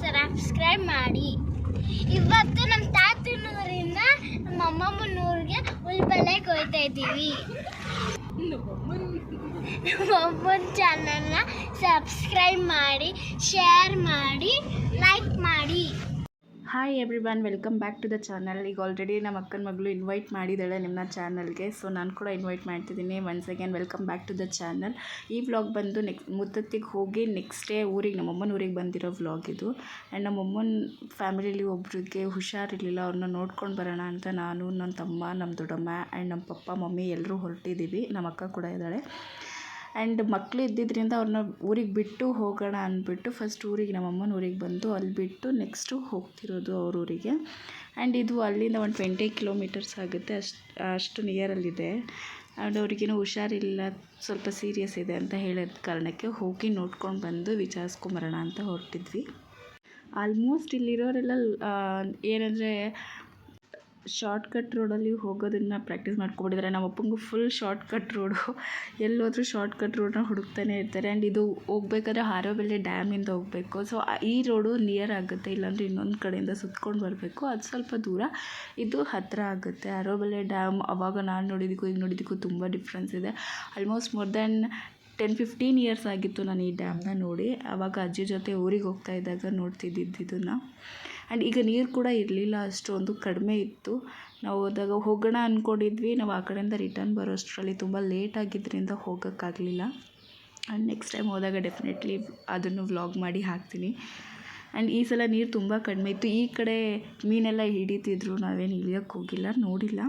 Subscribe ಮಾಡಿ. ಇವತ್ತು ನಮ್ಮ ತಾತನೂರಿಂದ ನಮ್ಮ ಅಮ್ಮಮ್ಮನೂರಿಗೆ ಉಲ್ಬಲೆಗೆ ಹೋಗ್ತಾ ಇದ್ದೀವಿ. ನಮ್ಮಮ್ಮನ ಚಾನಲ್ನ ಸಬ್ಸ್ಕ್ರೈಬ್ ಮಾಡಿ, ಶೇರ್ ಮಾಡಿ, ಲೈಕ್ ಮಾಡಿ. Hi everyone, welcome back to the channel. ಈಗ ಆಲ್ರೆಡಿ ನಮ್ಮ ಅಕ್ಕನ ಮಗಳು ಇನ್ವೈಟ್ ಮಾಡಿದ್ದಾಳೆ ನಿಮ್ಮನ್ನ ಚಾನಲ್ಗೆ, ಸೊ ನಾನು ಕೂಡ ಇನ್ವೈಟ್ ಮಾಡ್ತಿದ್ದೀನಿ. Once again welcome back to the channel. ಈ ವ್ಲಾಗ್ ಬಂದು ಮುತ್ತತ್ತಿಗೆ ಹೋಗಿ ನೆಕ್ಸ್ಟ್ ಡೇ ಊರಿಗೆ, ನಮ್ಮಮ್ಮನ ಊರಿಗೆ ಬಂದಿರೋ ವ್ಲಾಗ್ ಇದು. ಆ್ಯಂಡ್ ನಮ್ಮಮ್ಮನ ಫ್ಯಾಮಿಲಿಲಿ ಒಬ್ರಿಗೆ ಹುಷಾರಿರಲಿಲ್ಲ, ಅವ್ರನ್ನ ನೋಡ್ಕೊಂಡು ಬರೋಣ ಅಂತ ನಾನು, ನನ್ನ ತಮ್ಮ, ನಮ್ಮ ದೊಡ್ಡಮ್ಮ ಆ್ಯಂಡ್ ನಮ್ಮ ಪಪ್ಪ ಮಮ್ಮಿ ಎಲ್ಲರೂ ಹೊರಟಿದ್ದೀವಿ. ನಮ್ಮ ಅಕ್ಕ ಕೂಡ ಇದ್ದಾಳೆ. ಆ್ಯಂಡ್ ಮಕ್ಕಳು ಇದ್ದಿದ್ದರಿಂದ ಅವ್ರನ್ನ ಊರಿಗೆ ಬಿಟ್ಟು ಹೋಗೋಣ ಅಂದ್ಬಿಟ್ಟು ಫಸ್ಟ್ ಊರಿಗೆ, ನಮ್ಮಮ್ಮನ ಊರಿಗೆ ಬಂದು ಅಲ್ಲಿ ಬಿಟ್ಟು ನೆಕ್ಸ್ಟು ಹೋಗ್ತಿರೋದು ಅವ್ರ ಊರಿಗೆ. ಆ್ಯಂಡ್ ಇದು ಅಲ್ಲಿಂದ ಒಂದು 20 ಕಿಲೋಮೀಟರ್ಸ್ ಆಗುತ್ತೆ, ಅಷ್ಟು ನಿಯರಲ್ಲಿದೆ. ಆ್ಯಂಡ್ ಅವ್ರಿಗೇನು ಹುಷಾರಿಲ್ಲ, ಸ್ವಲ್ಪ ಸೀರಿಯಸ್ ಇದೆ ಅಂತ ಹೇಳಿದ ಕಾರಣಕ್ಕೆ ಹೋಗಿ ನೋಡ್ಕೊಂಡು ಬಂದು ವಿಚಾರಿಸ್ಕೊಂಬರೋಣ ಅಂತ ಹೊರಟಿದ್ವಿ. ಆಲ್ಮೋಸ್ಟ್ ಇಲ್ಲಿರೋರೆಲ್ಲ ಏನಂದರೆ ಶಾರ್ಟ್ಕಟ್ ರೋಡಲ್ಲಿ ಹೋಗೋದನ್ನು ಪ್ರಾಕ್ಟೀಸ್ ಮಾಡ್ಕೊಬಿಟ್ಟಿದ್ದಾರೆ. ನಮ್ಮ ಅಪ್ಪಂಗೂ ಫುಲ್ ಶಾರ್ಟ್ಕಟ್ ರೋಡು, ಎಲ್ಲೋದ್ರೂ ಶಾರ್ಟ್ಕಟ್ ರೋಡನ್ನ ಹುಡುಕ್ತಾನೆ ಇರ್ತಾರೆ. ಆ್ಯಂಡ್ ಇದು ಹೋಗ್ಬೇಕಾದ್ರೆ ಹಾರೋಬೆಲೆ ಡ್ಯಾಮಿಂದ ಹೋಗಬೇಕು. ಸೊ ಈ ರೋಡು ನಿಯರ್ ಆಗುತ್ತೆ, ಇಲ್ಲಾಂದರೆ ಇನ್ನೊಂದು ಕಡೆಯಿಂದ ಸುತ್ಕೊಂಡು ಬರಬೇಕು. ಅದು ಸ್ವಲ್ಪ ದೂರ, ಇದು ಹತ್ತಿರ ಆಗುತ್ತೆ. ಹಾರೋಬೆಲೆ ಡ್ಯಾಮ್ ಆವಾಗ ನಾನು ನೋಡಿದ್ದಕ್ಕೂ ಈಗ ನೋಡಿದ್ದಕ್ಕೂ ತುಂಬ ಡಿಫ್ರೆನ್ಸ್ ಇದೆ. ಆಲ್ಮೋಸ್ಟ್ ಮೋರ್ ದ್ಯಾನ್ 10-15 ಇಯರ್ಸ್ ಆಗಿತ್ತು ನಾನು ಈ ಡ್ಯಾಮ್ನ ನೋಡಿ. ಆವಾಗ ಅಜ್ಜಿ ಜೊತೆ ಊರಿಗೆ ಹೋಗ್ತಾ ಇದ್ದಾಗ ನೋಡ್ತಿದ್ದಿದ್ದನ್ನು. ಆ್ಯಂಡ್ ಈಗ ನೀರು ಕೂಡ ಇರಲಿಲ್ಲ, ಅಷ್ಟೊಂದು ಕಡಿಮೆ ಇತ್ತು. ನಾವು ಹೋದಾಗ ಹೋಗೋಣ ಅಂದ್ಕೊಂಡಿದ್ವಿ, ನಾವು ಆ ಕಡೆಯಿಂದ ರಿಟರ್ನ್ ಬರೋ ಅಷ್ಟರಲ್ಲಿ ತುಂಬ ಲೇಟ್ ಆಗಿದ್ದರಿಂದ ಹೋಗೋಕ್ಕಾಗಲಿಲ್ಲ. ಆ್ಯಂಡ್ ನೆಕ್ಸ್ಟ್ ಟೈಮ್ ಹೋದಾಗ ಡೆಫಿನೆಟ್ಲಿ ಅದನ್ನು ವ್ಲಾಗ್ ಮಾಡಿ ಹಾಕ್ತೀನಿ. ಆ್ಯಂಡ್ ಈ ಸಲ ನೀರು ತುಂಬ ಕಡಿಮೆ ಇತ್ತು. ಈ ಕಡೆ ಮೀನೆಲ್ಲ ಹಿಡಿತಿದ್ರು, ನಾವೇನು ಇಳಿಯೋಕ್ಕೆ ಹೋಗಿಲ್ಲ, ನೋಡಿಲ್ಲ.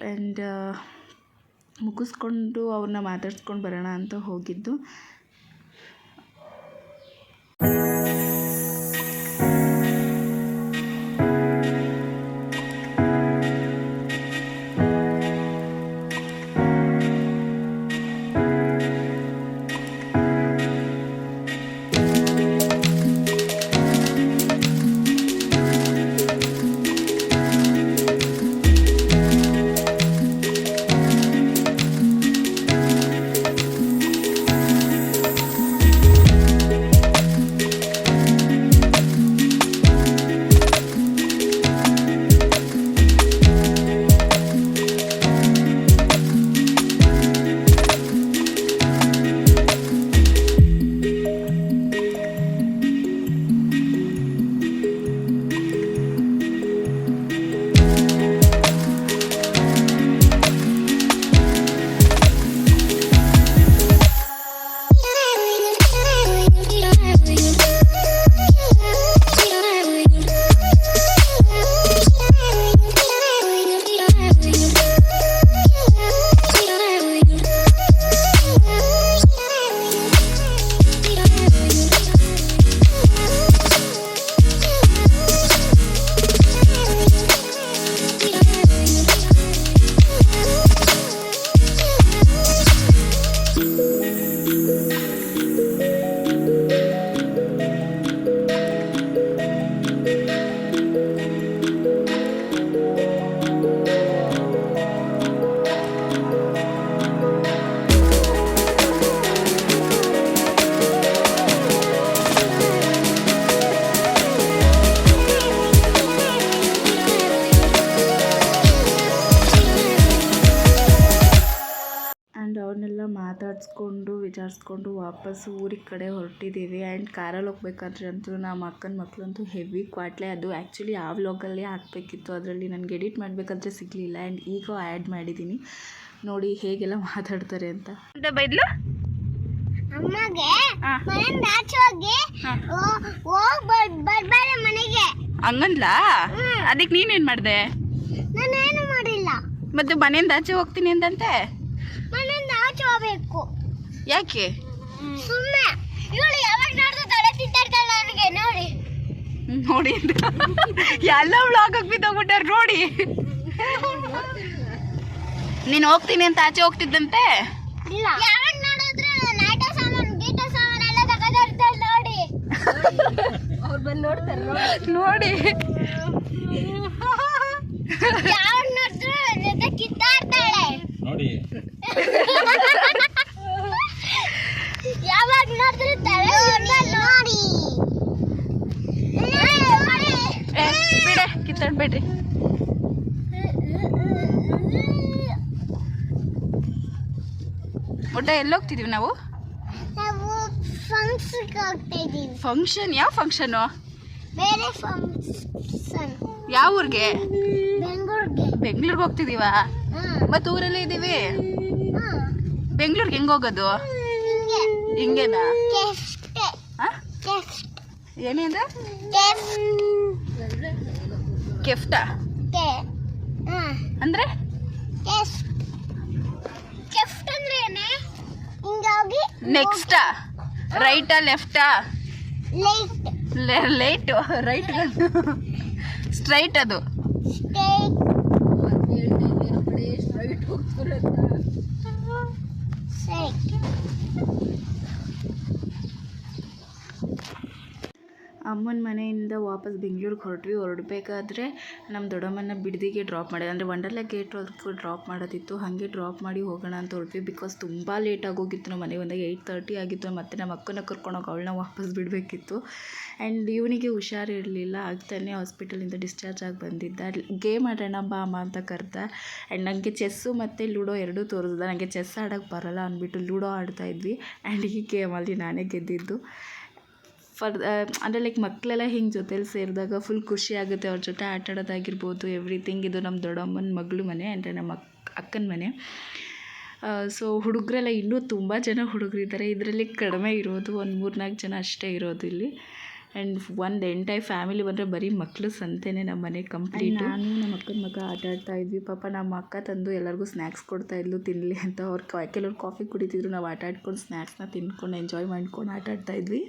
ಆ್ಯಂಡ್ ಮುಗಿಸ್ಕೊಂಡು ಅವ್ರನ್ನ ಮಾತಾಡ್ಸ್ಕೊಂಡು ಬರೋಣ ಅಂತ ಹೋಗಿದ್ದು. ಅವ್ರನ್ನೆಲ್ಲ ಮಾತಾಡಿಸ್ಕೊಂಡು ವಿಚಾರಿಸ್ಕೊಂಡು ವಾಪಸ್ಸು ಊರಿಗೆ ಕಡೆ ಹೊರಟಿದ್ದೀವಿ. ಆ್ಯಂಡ್ ಕಾರಲ್ಲಿ ಹೋಗ್ಬೇಕಾದ್ರೆ ಅಂತೂ ನಮ್ಮ ಅಕ್ಕನ ಮಕ್ಕಳಂತೂ ಹೆವಿ ಕ್ವಾಟ್ಲೆ. ಅದು ಆ್ಯಕ್ಚುಲಿ ಆ ವ್ಲಾಗಲ್ಲೇ ಹಾಕಬೇಕಿತ್ತು, ಅದರಲ್ಲಿ ನನಗೆ ಎಡಿಟ್ ಮಾಡಬೇಕಾದ್ರೆ ಸಿಗಲಿಲ್ಲ. ಆ್ಯಂಡ್ ಈಗ ಆ್ಯಡ್ ಮಾಡಿದ್ದೀನಿ, ನೋಡಿ ಹೇಗೆಲ್ಲ ಮಾತಾಡ್ತಾರೆ ಅಂತ. ಬೈದ್ಲು ಅಮ್ಮಗೆ ಮನೆಯಿಂದ ಆಚೆ ಹೋಗಿ ಬರ್ಬೇಡ ಮನೆಗೆ ಹಂಗಂದ್ಲಾ? ಅದಕ್ಕೆ ನೀನೇನು ಮಾಡಿದೆ? ನಾನೇನು ಮಾಡಿಲ್ಲ. ಮತ್ತೆ ಮನೆಯಿಂದ ಆಚೆ ಹೋಗ್ತೀನಿ ಅಂತಂತೆ? ಮನೆಯಿಂದ ಆಚೆ ಹೋಗ್ಬೇಕು. ಯಾಕೆ? ಸುಮ್ಮನೆ ಇವಳು ಯಾವಾಗ ನೋಡಿದ್ರು ತಲೆ ತಿಂತಾಡ್ತಾಳೆ ನನಗೆ. ನೋಡಿ ನೋಡಿ ಎಲ್ಲ ವ್ಲಾಗಕ್ಕೆ ಬಿದ್ದೋಗ್ಬಿಟ್ಟಾರ ನೋಡಿ. ನೀನು ಹೋಗ್ತೀನಿ ಅಂತ ಆಚೆ ಹೋಗ್ತಿದ್ದಂತೆ? ಇಲ್ಲ, ಯಾವಾಗ ನೋಡಿದ್ರು ನಾಟ ಸಾಮಾನು ಗೀಟ ಸಾಮಾನು ಎಲ್ಲ ತಗೊಂಡಿರ್ತಾಳೆ ನೋಡಿ. ಅವ್ರು ಬಂದು ನೋಡ್ತಾರೆ ನೋಡಿ. ಯಾವಾಗ ನೋಡಿದ್ರು ಜೊತೆ ಕಿತ್ತಾಡ್ತಾಳೆ ನೋಡಿ. ಯಾವಾಗ ನೋಡಿದ್ರು ತಲೆ ನೋಡಿ. ಹೇಳ್ರಿ. ಒಟ್ಟ ಎಲ್ಲೋಗ್ತಿದೀವಿ ನಾವು? ನಾವು ಫಂಕ್ಷನ್ಗೆ ಹೋಗ್ತಾ ಇದೀವಿ. ಫಂಕ್ಷನ್? ಯಾವ ಫಂಕ್ಷನು? ಬೇರೆ ಫಂಕ್ಷನ್. ಯಾವ ಊರಿಗೆ? ಬೆಂಗಳೂರಿಗೆ ಹೋಗ್ತಿದೀವಾ? ಮತ್ತೆ ಊರಲ್ಲೇ ಇದೀವಿ. ಬೆಂಗಳೂರಿಗೆ ಹೆಂಗ್ ಹೋಗೋದು? ಹಿಂಗೇನಾ? ಏನೇ ಅಂದ್ರೆ ಕೆಫ್ಟಾ ಅಂದ್ರೆ ನೆಕ್ಸ್ಟಾ? ರೈಟಾ ಲೆಫ್ಟಾ? Light right straight. ಅದು ಅಮ್ಮನ ಮನೆಯಿಂದ ವಾಪಸ್ ಬೆಂಗಳೂರಿಗೆ ಹೊರಡಬೇಕಾದ್ರೆ ನಮ್ಮ ದೊಡ್ಡಮ್ಮನ ಬಿಡದಿಗೆ ಡ್ರಾಪ್ ಮಾಡಿದೆ. ಅಂದರೆ ವಂಡರ್ಲಾ ಗೇಟ್ ವರ್ಗೂ ಡ್ರಾಪ್ ಮಾಡೋದಿತ್ತು. ಹಾಗೆ ಡ್ರಾಪ್ ಮಾಡಿ ಹೋಗೋಣ ಅಂತ ಹೊರಟ್ವಿ. ಬಿಕಾಸ್ ತುಂಬ ಲೇಟಾಗಿ ಹೋಗಿತ್ತು. ನಮ್ಮ ಮನೆ ಬಂದಾಗ 8:30 ಆಗಿತ್ತು. ಮತ್ತು ನಮ್ಮ ಅಕ್ಕನ ಕರ್ಕೊಂಡೋಗಿ ಅವಳನ್ನ ವಾಪಸ್ ಬಿಡಬೇಕಿತ್ತು. ಆ್ಯಂಡ್ ಇವನಿಗೆ ಹುಷಾರಿರಲಿಲ್ಲ. ಆಗ್ತಾನೆ ಹಾಸ್ಪಿಟಲಿಂದ ಡಿಸ್ಚಾರ್ಜ್ ಆಗಿ ಬಂದಿದ್ದ. ಗೇಮ್ ಆಡೋಣ ಬಾ ಅಮ್ಮ ಅಂತ ಕರೆದ. ಆ್ಯಂಡ್ ನನಗೆ ಚೆಸ್ಸು ಮತ್ತು ಲೂಡೋ ಎರಡೂ ತೋರಿಸ್ದ. ನನಗೆ ಚೆಸ್ ಆಡೋಕ್ಕೆ ಬರೋಲ್ಲ ಅಂದ್ಬಿಟ್ಟು ಲೂಡೋ ಆಡ್ತಾಯಿದ್ವಿ. ಆ್ಯಂಡ್ ಈ ಗೇಮಲ್ಲಿ ನಾನೇ ಗೆದ್ದಿದ್ದು. ಅಂದರೆ ಲೈಕ್ ಮಕ್ಕಳೆಲ್ಲ ಹಿಂಗೆ ಜೊತೇಲಿ ಸೇರಿದಾಗ ಫುಲ್ ಖುಷಿ ಆಗುತ್ತೆ. ಅವ್ರ ಜೊತೆ ಆಟ ಆಡೋದಾಗಿರ್ಬೋದು, ಎವ್ರಿಥಿಂಗ್. ಇದು ನಮ್ಮ ದೊಡ್ಡಮ್ಮನ ಮಗಳು ಮನೆ, ಅಂದರೆ ನಮ್ಮ ಅಕ್ಕನ ಮನೆ. ಸೊ ಹುಡುಗರೆಲ್ಲ ಇನ್ನೂ ತುಂಬ ಜನ ಹುಡುಗರಿದ್ದಾರೆ. ಇದರಲ್ಲಿ ಕಡಿಮೆ ಇರೋದು ಒಂದು 3-4 ಜನ ಅಷ್ಟೇ ಇರೋದು ಇಲ್ಲಿ. ಆ್ಯಂಡ್ ಒಂದು ಎಂಟೈರ್ ಫ್ಯಾಮಿಲಿ ಬಂದರೆ ಬರೀ ಮಕ್ಕಳು ಸಂತೆನೇ ನಮ್ಮ ಮನೆ ಕಂಪ್ಲೀಟ್. ನಾನು ನಮ್ಮ ಅಕ್ಕನ ಮಗ ಆಟ ಆಡ್ತಾಯಿದ್ವಿ. ಪಾಪ ನಮ್ಮ ಅಕ್ಕ ತಂದು ಎಲ್ಲರಿಗೂ ಸ್ನ್ಯಾಕ್ಸ್ ಕೊಡ್ತಾಯಿದ್ಲು ತಿನ್ನಲಿ ಅಂತ. ಕೆಲವ್ರು ಕಾಫಿ ಕುಡಿತಿದ್ರು. ನಾವು ಆಟ ಆಡ್ಕೊಂಡು ಸ್ನ್ಯಾಕ್ಸ್ನ ತಿನ್ಕೊಂಡು ಎಂಜಾಯ್ ಮಾಡ್ಕೊಂಡು ಆಟ ಆಡ್ತಾಯಿದ್ವಿ.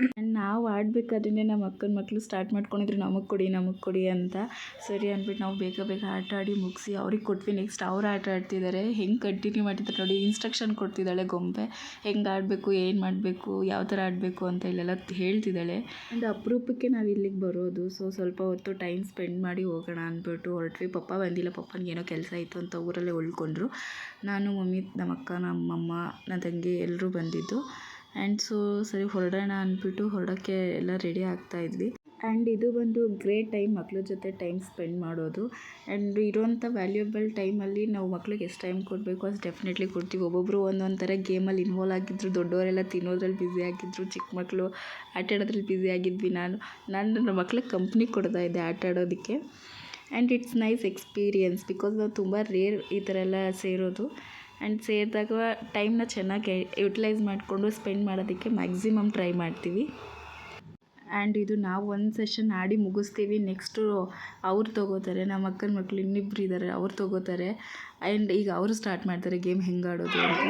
ಆ್ಯಂಡ್ ನಾವು ಆಡಬೇಕಾದ್ರೆ ನಮ್ಮ ಅಕ್ಕನ ಮಕ್ಕಳು ಸ್ಟಾರ್ಟ್ ಮಾಡ್ಕೊಂಡಿದ್ರು ನಮಗೆ ಕೊಡಿ ಅಂತ. ಸರಿ ಅಂದ್ಬಿಟ್ಟು ನಾವು ಬೇಗ ಆಟ ಆಡಿ ಮುಗಿಸಿ ಅವ್ರಿಗೆ ಕೊಟ್ವಿ. ನೆಕ್ಸ್ಟ್ ಅವ್ರು ಆಟ ಆಡ್ತಿದ್ದಾರೆ. ಹೆಂಗೆ ಕಂಟಿನ್ಯೂ ಮಾಡ್ತಿದ್ದಾರೆ ನೋಡಿ. ಇನ್ಸ್ಟ್ರಕ್ಷನ್ ಕೊಡ್ತಿದ್ದಾಳೆ ಗೊಂಬೆ, ಹೆಂಗೆ ಆಡಬೇಕು, ಏನು ಮಾಡಬೇಕು, ಯಾವ ಥರ ಆಡಬೇಕು ಅಂತ ಇಲ್ಲೆಲ್ಲ ಹೇಳ್ತಿದ್ದಾಳೆ. ಆ್ಯಂಡ್ ಅಪರೂಪಕ್ಕೆ ನಾವು ಇಲ್ಲಿಗೆ ಬರೋದು. ಸೊ ಸ್ವಲ್ಪ ಹೊತ್ತು ಟೈಮ್ ಸ್ಪೆಂಡ್ ಮಾಡಿ ಹೋಗೋಣ ಅಂದ್ಬಿಟ್ಟು ಹೊರಟ್ವಿ. ಪಪ್ಪ ಬಂದಿಲ್ಲ. ಪಪ್ಪನಿಗೆ ಏನೋ ಕೆಲಸ ಇತ್ತು ಅಂತ ಊರಲ್ಲೇ ಉಳ್ಕೊಂಡ್ರು. ನಾನು, ಮಮ್ಮಿ, ನಮ್ಮ ಅಕ್ಕ, ನಮ್ಮಮ್ಮ, ನನ್ನ ತಂಗಿ ಎಲ್ಲರೂ ಬಂದಿದ್ದು. ಆ್ಯಂಡ್ ಸೊ ಸರಿ ಹೊರಡೋಣ ಅಂದ್ಬಿಟ್ಟು ಹೊರಡೋಕ್ಕೆ ಎಲ್ಲ ರೆಡಿ ಆಗ್ತಾಯಿದ್ವಿ. ಆ್ಯಂಡ್ ಇದು ಬಂದು ಗ್ರೇಟ್ ಟೈಮ್ ಮಕ್ಳ ಜೊತೆ ಟೈಮ್ ಸ್ಪೆಂಡ್ ಮಾಡೋದು. ಆ್ಯಂಡ್ ಇರೋವಂಥ ವ್ಯಾಲ್ಯೂಯಬಲ್ ಟೈಮಲ್ಲಿ ನಾವು ಮಕ್ಳಿಗೆ ಎಷ್ಟು ಟೈಮ್ ಕೊಡಬೇಕು ಅದು ಡೆಫಿನೆಟ್ಲಿ ಕೊಡ್ತೀವಿ. ಒಬ್ಬೊಬ್ಬರು ಒಂದೊಂದು ಥರ ಗೇಮಲ್ಲಿ ಇನ್ವಾಲ್ವ್ ಆಗಿದ್ದರು. ದೊಡ್ಡವರೆಲ್ಲ ತಿನ್ನೋದ್ರಲ್ಲಿ ಬ್ಯುಸಿ ಆಗಿದ್ದರು. ಚಿಕ್ಕ ಮಕ್ಕಳು ಆಟ ಆಡೋದ್ರಲ್ಲಿ ಬ್ಯುಸಿ ಆಗಿದ್ವಿ. ನಾನು ನನ್ನ ಮಕ್ಳಿಗೆ ಕಂಪ್ನಿ ಕೊಡ್ತಾ ಇದ್ದೆ ಆಟ ಆಡೋದಕ್ಕೆ. And it's nice experience. Because ನಾವು ತುಂಬ ರೇರ್ ಈ ಥರ ಎಲ್ಲ ಸೇರೋದು. ಆ್ಯಂಡ್ ಸೇರಿದಾಗ ಟೈಮ್ನ ಚೆನ್ನಾಗಿ ಯುಟಿಲೈಸ್ ಮಾಡಿಕೊಂಡು ಸ್ಪೆಂಡ್ ಮಾಡೋದಕ್ಕೆ ಮ್ಯಾಕ್ಸಿಮಮ್ ಟ್ರೈ ಮಾಡ್ತೀವಿ. ಆ್ಯಂಡ್ ಇದು ನಾವು ಒಂದು ಸೆಷನ್ ಆಡಿ ಮುಗಿಸ್ತೀವಿ. ನೆಕ್ಸ್ಟು ಅವ್ರು ತೊಗೋತಾರೆ. ನಮ್ಮ ಅಕ್ಕನ ಮಕ್ಕಳು ಇನ್ನಿಬ್ಬರು ಇದ್ದಾರೆ, ಅವ್ರು ತೊಗೋತಾರೆ. ಆ್ಯಂಡ್ ಈಗ ಅವರು ಸ್ಟಾರ್ಟ್ ಮಾಡ್ತಾರೆ ಗೇಮ್ ಹೆಂಗೆ ಆಡೋದು ಅಂತ.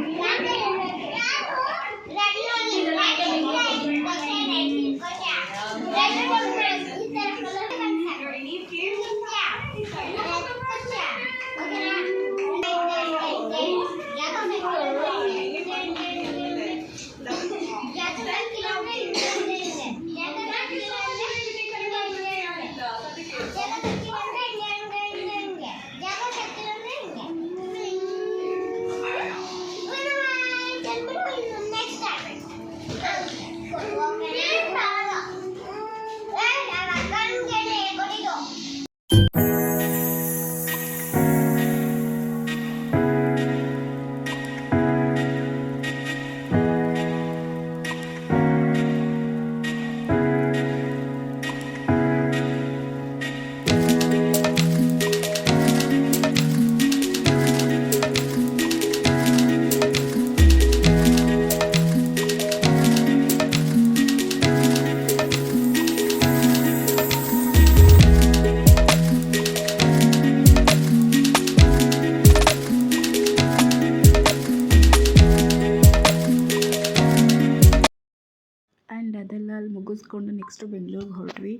ಮುಗಿಸ್ಕೊಂಡು ನೆಕ್ಸ್ಟು ಬೆಂಗಳೂರಿಗೆ ಹೊರಟ್ವಿ.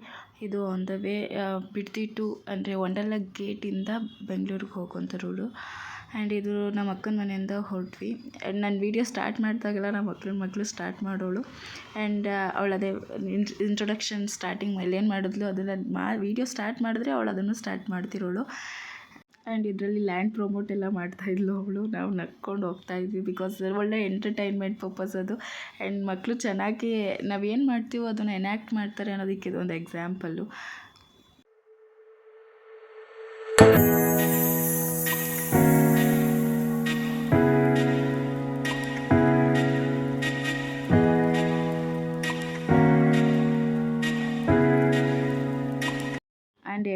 ಇದು ಆನ್ ದ ವೇ ಬಿಡ್ದಿ ಟು ಅಂದರೆ ವಂಡರ್ಲಾ ಗೇಟಿಂದ ಬೆಂಗಳೂರಿಗೆ ಹೋಗುವಂಥ ರೋಡು. ಆ್ಯಂಡ್ ಇದು ನಮ್ಮ ಅಕ್ಕನ ಮನೆಯಿಂದ ಹೊರಟ್ವಿ. ಆ್ಯಂಡ್ ನಾನು ವೀಡಿಯೋ ಸ್ಟಾರ್ಟ್ ಮಾಡಿದಾಗೆಲ್ಲ ನಮ್ಮ ಅಕ್ಕನ ಮಕ್ಕಳು ಸ್ಟಾರ್ಟ್ ಮಾಡೋಳು. ಆ್ಯಂಡ್ ಅವಳು ಅದೇ ಇಂಟ್ರೊಡಕ್ಷನ್ ಸ್ಟಾರ್ಟಿಂಗ್ ಮೇಲೆ ಏನು ಮಾಡಿದ್ಲು ಅದನ್ನು ವೀಡಿಯೋ ಸ್ಟಾರ್ಟ್ ಮಾಡಿದ್ರೆ ಅವಳು ಅದನ್ನು ಸ್ಟಾರ್ಟ್ ಮಾಡ್ತಿರೋಳು. ಆ್ಯಂಡ್ ಇದರಲ್ಲಿ ಲ್ಯಾಂಡ್ ಪ್ರಮೋಟ್ ಎಲ್ಲ ಮಾಡ್ತಾಯಿದ್ಲು ಅವಳು. ನಾವು ನಕ್ಕೊಂಡು ಹೋಗ್ತಾಯಿದ್ವಿ. ಬಿಕಾಸ್ ಒಳ್ಳೆ ಎಂಟರ್ಟೈನ್ಮೆಂಟ್ ಪರ್ಪಸ್ ಅದು. ಆ್ಯಂಡ್ ಮಕ್ಕಳು ಚೆನ್ನಾಗಿ ನಾವೇನು ಮಾಡ್ತೀವೋ ಅದನ್ನು ಎನ್ಯಾಕ್ಟ್ ಮಾಡ್ತಾರೆ ಅನ್ನೋದಕ್ಕೆ ಇದೊಂದು ಎಕ್ಸಾಂಪಲ್ಲು.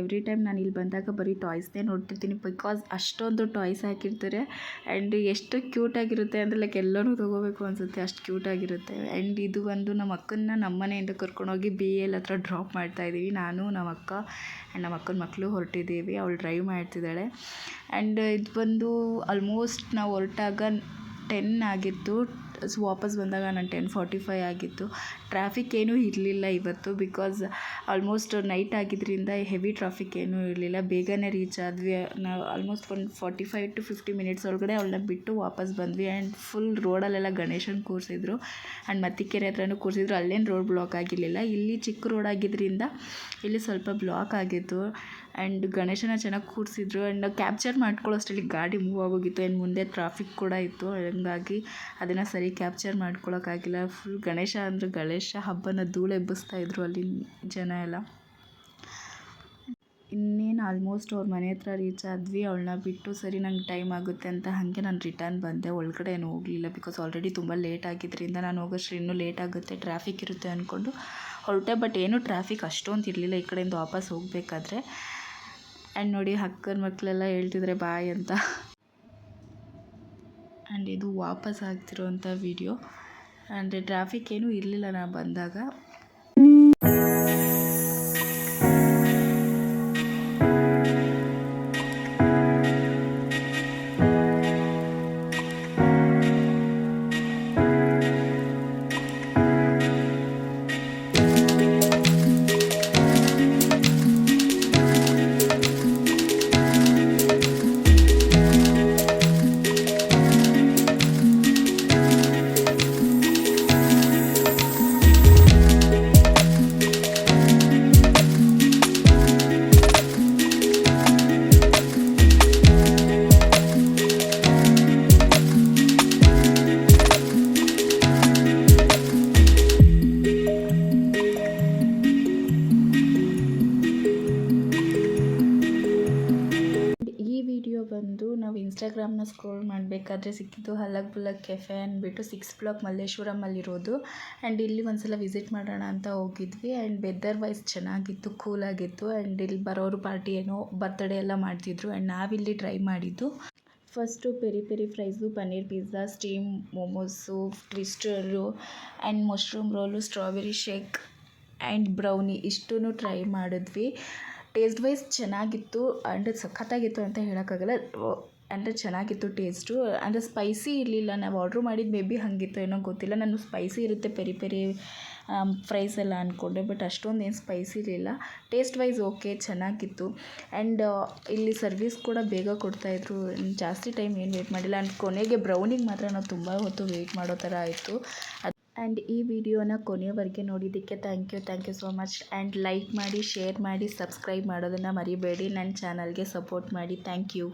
ಎವ್ರಿ ಟೈಮ್ ನಾನು ಇಲ್ಲಿ ಬಂದಾಗ ಬರೀ ಟಾಯ್ಸ್ನೇ ನೋಡ್ತಿರ್ತೀನಿ, ಬಿಕಾಸ್ ಅಷ್ಟೊಂದು ಟಾಯ್ಸ್ ಹಾಕಿರ್ತಾರೆ. ಆ್ಯಂಡ್ ಎಷ್ಟು ಕ್ಯೂಟಾಗಿರುತ್ತೆ ಅಂದರೆ ಲೈಕ್ ಎಲ್ಲನೂ ತೊಗೋಬೇಕು ಅನಿಸುತ್ತೆ, ಅಷ್ಟು ಕ್ಯೂಟಾಗಿರುತ್ತೆ. ಆ್ಯಂಡ್ ಇದು ಒಂದು ನಮ್ಮ ಅಕ್ಕನ ನಮ್ಮ ಮನೆಯಿಂದ ಕರ್ಕೊಂಡೋಗಿ BL ಹತ್ರ ಡ್ರಾಪ್ ಮಾಡ್ತಾಯಿದ್ದೀವಿ. ನಾನು ನಮ್ಮ ಅಕ್ಕ ಆ್ಯಂಡ್ ನಮ್ಮ ಅಕ್ಕನ ಮಕ್ಕಳು ಹೊರಟಿದ್ದೀವಿ. ಅವಳು ಡ್ರೈವ್ ಮಾಡ್ತಿದ್ದಾಳೆ. ಆ್ಯಂಡ್ ಇದು ಬಂದು ಆಲ್ಮೋಸ್ಟ್ ನಾವು ಹೊರಟಾಗ 10 ಆಗಿತ್ತು. ವಾಪಸ್ ಬಂದಾಗ ನಾನು 10:45 ಆಗಿತ್ತು. ಟ್ರಾಫಿಕ್ ಏನೂ ಇರಲಿಲ್ಲ ಇವತ್ತು, ಬಿಕಾಸ್ ಆಲ್ಮೋಸ್ಟ್ ನೈಟ್ ಆಗಿದ್ದರಿಂದ ಹೆವಿ ಟ್ರಾಫಿಕ್ ಏನೂ ಇರಲಿಲ್ಲ. ಬೇಗನೆ ರೀಚ್ ಆದ್ವಿ. ನಾವು ಆಲ್ಮೋಸ್ಟ್ ಒಂದು 45 to 50 ಮಿನಿಟ್ಸ್ ಒಳಗಡೆ ಅವಳನ್ನ ಬಿಟ್ಟು ವಾಪಸ್ ಬಂದ್ವಿ. ಆ್ಯಂಡ್ ಫುಲ್ ರೋಡಲ್ಲೆಲ್ಲ ಗಣೇಶನ ಕೂರಿಸಿದ್ರು ಆ್ಯಂಡ್ ಮತ್ತಿಕೆರೆ ಹತ್ರನೂ ಕೂರಿಸಿದ್ರು. ಅಲ್ಲೇನು ರೋಡ್ ಬ್ಲಾಕ್ ಆಗಿರಲಿಲ್ಲ. ಇಲ್ಲಿ ಚಿಕ್ಕ ರೋಡ್ ಆಗಿದ್ದರಿಂದ ಇಲ್ಲಿ ಸ್ವಲ್ಪ ಬ್ಲಾಕ್ ಆಗಿತ್ತು. ಆ್ಯಂಡ್ ಗಣೇಶನ ಚೆನ್ನಾಗಿ ಕೂರಿಸಿದ್ರು. ಆ್ಯಂಡ್ ನಾವು ಕ್ಯಾಪ್ಚರ್ ಮಾಡ್ಕೊಳ್ಳೋಷ್ಟರಲ್ಲಿ ಗಾಡಿ ಮೂವ್ ಆಗೋಗಿತ್ತು. ಆ್ಯಂಡ್ ಮುಂದೆ ಟ್ರಾಫಿಕ್ ಕೂಡ ಇತ್ತು, ಹಾಗಾಗಿ ಅದನ್ನು ಸರಿ ಕ್ಯಾಪ್ಚರ್ ಮಾಡ್ಕೊಳಕ್ಕಾಗಿಲ್ಲ. ಫುಲ್ ಗಣೇಶ ಹಬ್ಬನ ಧೂಳು ಎಬ್ಬಿಸ್ತಾಯಿದ್ರು ಅಲ್ಲಿನ ಜನ ಎಲ್ಲ. ಇನ್ನೇನು ಆಲ್ಮೋಸ್ಟ್ ಅವ್ರ ಮನೆ ಹತ್ರ ರೀಚ್ ಆದ್ವಿ. ಅವಳನ್ನ ಬಿಟ್ಟು ಸರಿ ನಂಗೆ ಟೈಮ್ ಆಗುತ್ತೆ ಅಂತ ಹಾಗೆ ನಾನು ರಿಟರ್ನ್ ಬಂದೆ. ಒಳಗಡೆ ಏನು ಹೋಗಲಿಲ್ಲ, ಬಿಕಾಸ್ ಆಲ್ರೆಡಿ ತುಂಬ ಲೇಟ್ ಆಗಿದ್ದರಿಂದ ನಾನು ಹೋಗೋಷ್ಟು ಇನ್ನೂ ಲೇಟ್ ಆಗುತ್ತೆ, ಟ್ರಾಫಿಕ್ ಇರುತ್ತೆ ಅಂದ್ಕೊಂಡು ಹೊರಟೆ. ಬಟ್ ಏನೂ ಟ್ರಾಫಿಕ್ ಅಷ್ಟೊಂದು ಇರಲಿಲ್ಲ ಈ ಕಡೆಯಿಂದ ವಾಪಸ್ ಹೋಗಬೇಕಾದ್ರೆ. ಆ್ಯಂಡ್ ನೋಡಿ ಅಕ್ಕನ ಮಕ್ಕಳೆಲ್ಲ ಹೇಳ್ತಿದ್ರೆ ಬಾಯ್ ಅಂತ. ಆ್ಯಂಡ್ ಇದು ವಾಪಸ್ ಆಗ್ತಿರೋಂಥ ವಿಡಿಯೋ. ಅಂದರೆ ಟ್ರಾಫಿಕ್ ಏನೂ ಇರಲಿಲ್ಲ ನಾನು ಬಂದಾಗ. ಬಂದು ನಾವು ಇನ್ಸ್ಟಾಗ್ರಾಮ್ನ ಸ್ಕ್ರೋಲ್ ಮಾಡಬೇಕಾದ್ರೆ ಸಿಕ್ಕಿದ್ದು ಹಲಕ್ ಬುಲಕ್ ಕೆಫೆ ಅಂದ್ಬಿಟ್ಟು 6 ಬ್ಲಾಕ್ ಮಲ್ಲೇಶ್ವರಮಲ್ಲಿರೋದು. ಆ್ಯಂಡ್ ಇಲ್ಲಿ ಒಂದ್ಸಲ ವಿಸಿಟ್ ಮಾಡೋಣ ಅಂತ ಹೋಗಿದ್ವಿ. ಆ್ಯಂಡ್ ವೆದರ್ ವೈಸ್ ಚೆನ್ನಾಗಿತ್ತು, ಕೂಲಾಗಿತ್ತು. ಆ್ಯಂಡ್ ಇಲ್ಲಿ ಬರೋರು ಪಾರ್ಟಿ ಏನೋ ಬರ್ತ್ಡೇ ಎಲ್ಲ ಮಾಡ್ತಿದ್ರು. ಆ್ಯಂಡ್ ನಾವಿಲ್ಲಿ ಟ್ರೈ ಮಾಡಿದ್ದು first peri fries, paneer pizza, steam momos, twister and mushroom roll, strawberry shake and brownie ಇಷ್ಟೂ ಟ್ರೈ ಮಾಡಿದ್ವಿ. ಟೇಸ್ಟ್ ವೈಸ್ ಚೆನ್ನಾಗಿತ್ತು. ಆ್ಯಂಡ್ ಸಖತ್ತಾಗಿತ್ತು ಅಂತ ಹೇಳೋಕ್ಕಾಗಲ್ಲ, ಅಂದರೆ ಚೆನ್ನಾಗಿತ್ತು ಟೇಸ್ಟು. ಅಂದರೆ ಸ್ಪೈಸಿ ಇರಲಿಲ್ಲ. ನಾವು ಆರ್ಡ್ರ್ ಮಾಡಿದ್ದು ಮೇ ಬಿ ಹಾಗಿತ್ತು ಏನೋ ಗೊತ್ತಿಲ್ಲ. ನಾನು ಸ್ಪೈಸಿ ಇರುತ್ತೆ ಪೆರಿ ಫ್ರೈಸ್ ಎಲ್ಲ ಅಂದ್ಕೊಂಡೆ, ಬಟ್ ಅಷ್ಟೊಂದು ಏನು ಸ್ಪೈಸಿ ಇರಲಿಲ್ಲ. ಟೇಸ್ಟ್ ವೈಸ್ ಓಕೆ, ಚೆನ್ನಾಗಿತ್ತು. ಆ್ಯಂಡ್ ಇಲ್ಲಿ ಸರ್ವಿಸ್ ಕೂಡ ಬೇಗ ಕೊಡ್ತಾಯಿದ್ರು, ಜಾಸ್ತಿ ಟೈಮ್ ಏನು ವೆಯ್ಟ್ ಮಾಡಿಲ್ಲ. ಆ್ಯಂಡ್ ಕೊನೆಗೆ ಬ್ರೌನಿಗೆ ಮಾತ್ರ ನಾವು ತುಂಬ ಹೊತ್ತು ವೆಯ್ಟ್ ಮಾಡೋ ಥರ ಆಯಿತು. ಆ್ಯಂಡ್ ಈ ವಿಡಿಯೋನ ಕೊನೆಯವರೆಗೆ ನೋಡಿದ್ದಕ್ಕೆ thank you so much. And like ಮಾಡಿ, ಶೇರ್ ಮಾಡಿ, ಸಬ್ಸ್ಕ್ರೈಬ್ ಮಾಡೋದನ್ನು ಮರಿಬೇಡಿ. ನನ್ನ ಚಾನಲ್ಗೆ ಸಪೋರ್ಟ್ ಮಾಡಿ. Thank you.